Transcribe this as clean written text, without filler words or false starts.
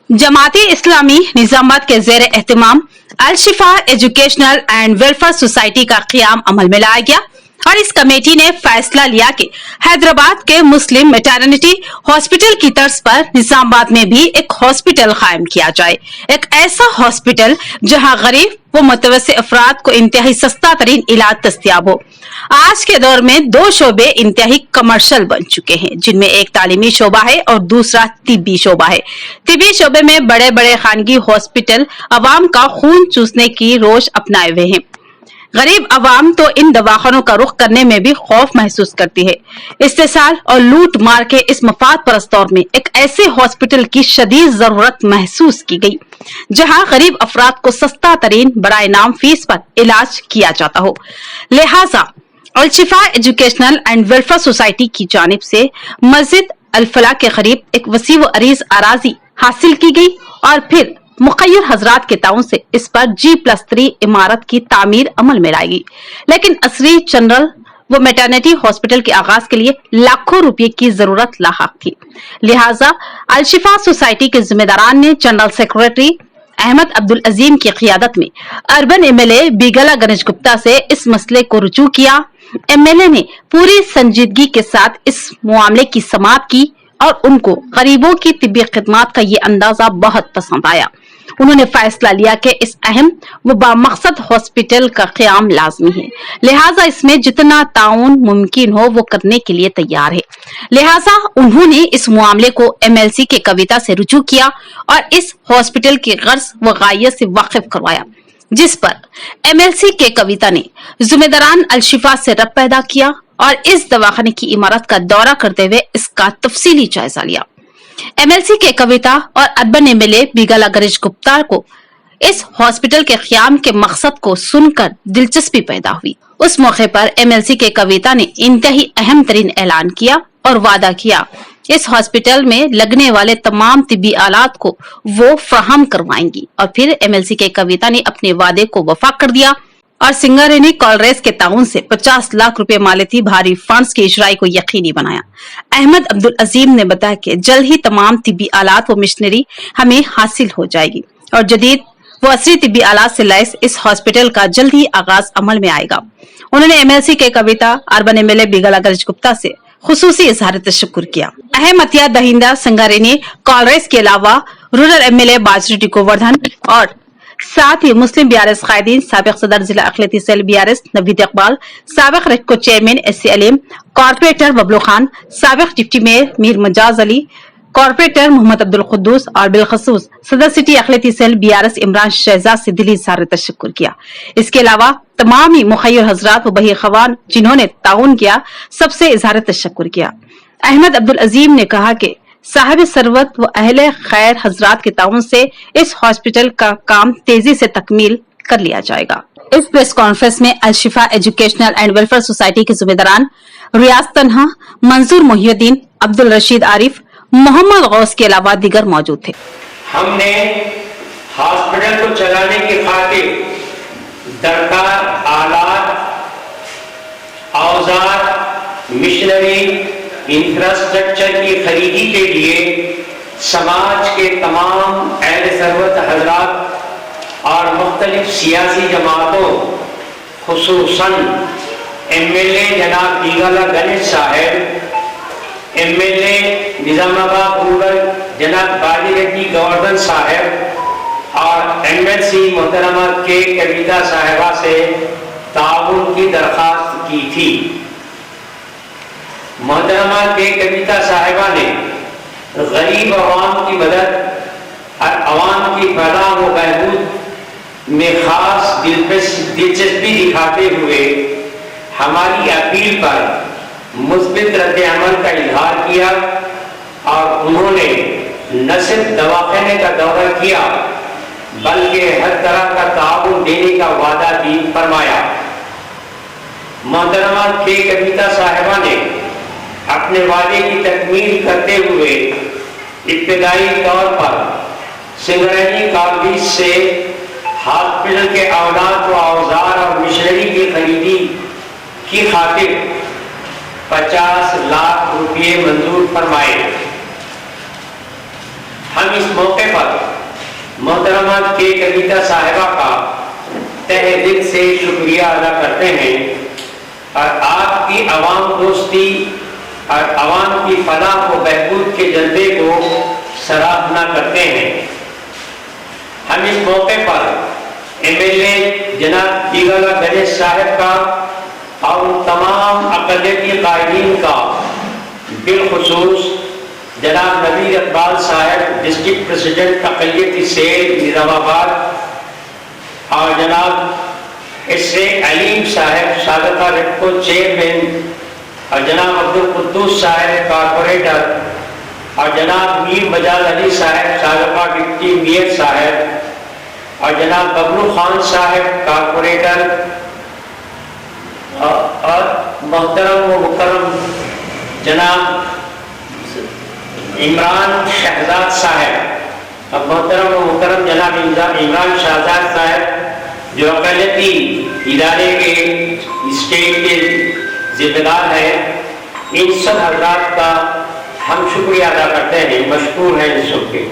जमाती इस्लामी निजामाबाद के ज़ेर एहतमाम अल शिफा एजुकेशनल एंड वेलफेयर सोसाइटी का क़याम अमल में लाया गया और इस कमेटी ने फैसला लिया कि हैदराबाद के मुस्लिम मैटरनिटी हॉस्पिटल की तर्ज पर निजामाबाद में भी एक हॉस्पिटल कायम किया जाए। एक ऐसा हॉस्पिटल जहां गरीब व मुतवस्सित अफराद को इंतहाई सस्ता तरीन इलाज दस्तयाब हो। आज के दौर में दो शोबे इंतहाई कमर्शियल बन चुके हैं, जिनमें एक तालीमी शोबा है और दूसरा तिब्बी शोबा है। तिब्बी शोबे में बड़े बड़े खानगी हॉस्पिटल अवाम का खून चूसने की रोश अपनाए हुए हैं। गरीब अवाम तो इन दवाखानों का रुख करने में भी खौफ महसूस करती है। इस्तेसाल और लूट मार के इस मफाद परस्त दौर में एक ऐसे हॉस्पिटल की शदीद जरूरत महसूस की गई जहां गरीब अफराद को सस्ता तरीन बराए नाम फीस पर इलाज किया जाता हो। लिहाजा अल शिफा एजुकेशनल एंड वेलफेयर सोसाइटी की जानिब से मस्जिद अल फलाह के करीब एक वसी व अरीज अराजी हासिल की गई और फिर मुखय्यर हजरात के ताउन से इस पर G+3 इमारत की तामीर अमल में लाई गई। लेकिन असरी जनरल व मैटरनिटी हॉस्पिटल के आगाज के लिए लाखों रुपए की जरूरत लाहक थी। लिहाजा अल शिफा सोसाइटी के जिम्मेदारान ने जनरल सेक्रेटरी अहमद अब्दुल अजीम की क़ियादत में अर्बन MLA बिगला गणेश गुप्ता से इस मसले को रुजू किया। MLA ने पूरी संजीदगी के साथ इस मामले की समाअत की और उनको गरीबों की तिब्बी खिदमात का ये अंदाजा बहुत पसंद आया। उन्होंने फैसला लिया कि इस अहम व बामकसद हॉस्पिटल का क़याम लाजमी है, लिहाजा इसमें जितना ताउन मुमकिन हो वो करने के लिए तैयार है। लिहाजा उन्होंने इस मामले को MLC के कविता से रुजू किया और इस हॉस्पिटल की गर्ज व गायत से वाकिफ करवाया, जिस पर MLC के कविता ने जिम्मेदारान अल शिफा से रब्त पैदा किया और इस दवाखाने की इमारत का दौरा करते हुए इसका तफसीली जायजा लिया। MLC के कविता और अर्बन MLA बिगला गणेश गुप्ता को इस हॉस्पिटल के क़याम के मकसद को सुनकर दिलचस्पी पैदा हुई। उस मौके पर MLC के कविता ने इंतहाई अहम तरीन ऐलान किया और वादा किया इस हॉस्पिटल में लगने वाले तमाम तिब्बी आलात को वो फराहम करवाएंगी। और फिर MLC के कविता ने अपने वादे को वफा कर दिया और सिंगारेनी कॉलरेस के ताउन से 50 लाख रुपए मालियती भारी फंड्स की इजराई को यकीनी बनाया। अहमद अब्दुल अजीम ने बताया कि जल्द ही तमाम तिब्बी आलात व मशीनरी हमें हासिल हो जाएगी और जदीद व असरी तिब्बी आलात से लैस इस हॉस्पिटल का जल्द ही आगाज अमल में आएगा। उन्होंने MLC के कविता अर्बन MLA बिगला गणेश गुप्ता से खुसूसी इजहार तशक्कुर किया। अहम अतिया दहिंदा सिंगारेनी कॉलरेस के अलावा रूरल MLA बाजरी गोवर्धन और साथ ही मुस्लिम BRS कायदीन, साबिक सदर जिला अखिलती सेल BRS नवीद इकबाल, साबिक REDCO chairman SC Aleem, corporator Bablu Khan, साबिक deputy mayor Mir Majaz Ali, corporator Mohammed Abdul Quddus और बिलखसूस सदर सिटी अखिलती सेल BRS इमरान शहजाद से दिली इजहार तशक्कुर किया। इसके अलावा तमाम ही मुखय्यर हजरात व बही खवान जिन्होंने ताउन किया, सबसे इजहार तशक्कुर किया। अहमद अब्दुल अजीम ने कहा कि साहिब सरवत व अहले खैर हजरात के ताउन से इस हॉस्पिटल का काम तेजी से तकमील कर लिया जाएगा। इस प्रेस कॉन्फ्रेंस में अल शिफा एजुकेशनल एंड वेलफेयर सोसाइटी के जिम्मेदारान रियाज तन्हा, मंजूर मोहिउद्दीन, अब्दुल रशीद आरिफ, मोहम्मद गौस के अलावा दीगर मौजूद थे। हमने हॉस्पिटल को चलाने की खातिर दरकार आलात, औजार, मिशनरी, इंफ्रास्ट्रक्चर की खरीदी के लिए समाज के तमाम अहले सरवत हजरात और मुख्तलिफ सियासी जमातों खुसूसन MLA जनाब बिगला गणेश साहब, MLA निजामाबाद रूरल जनाब बाजीरेड्डी गोवर्धन साहब और MLC मोहतरमा के कविता साहिबा से ताउन की दरखास्त की थी। मोहतरमा के कविता साहिबा ने गरीब अवाम की मदद और अवाम की फलाह व बहबूद में खास दिलचस्पी दिखाते हुए हमारी अपील पर मुस्बित रद्द अमल का इजहार किया और उन्होंने न सिर्फ दवाखाने का दौरा किया बल्कि हर तरह का ताउन देने का वादा भी फरमाया। मोहतरमा के कविता साहिबा ने अपने वादे की तकमील करते हुए इब्तिदाई तौर पर सिंगारेनी कॉलेज से हॉस्पिटल के औलाद व औजार और मशीनरी की खरीदी की खातिर 50 लाख रुपये मंजूर फरमाए। हम इस मौके पर محترمہ کے کبیتا صاحبہ کا تہ دل سے شکریہ ادا کرتے ہیں اور آپ کی عوام دوستی اور عوام کی فلاح و بہبود کے جذبے کو سراہنا کرتے ہیں۔ ہم اس موقع پر MLA جناب دیگلہ گنیش صاحب کا اور تمام اقلیتی قائدین کا، بالخصوص جناب نبیر اقبال صاحب ڈسٹرکٹ پریزیڈنٹ اقلیتی سیل نظام آباد اور جناب علیم صاحب سابقہ ریڈکو چیئرمین اور جناب عبدالقدوس صاحب کارپوریٹر اور جناب میر مجاز علی صاحب سابقہ ڈپٹی میئر صاحب اور جناب ببلو خان صاحب کارپوریٹر اور محترم و مکرم جناب عمران شہزاد صاحب اور محترم و مکرم جناب عمران شہزاد صاحب جو اقلیتی ادارے کے اسٹیٹ کے ذمہ دار ہیں، ان سب حضرات کا ہم شکریہ ادا کرتے ہیں، مشکور ہیں ان سب کے۔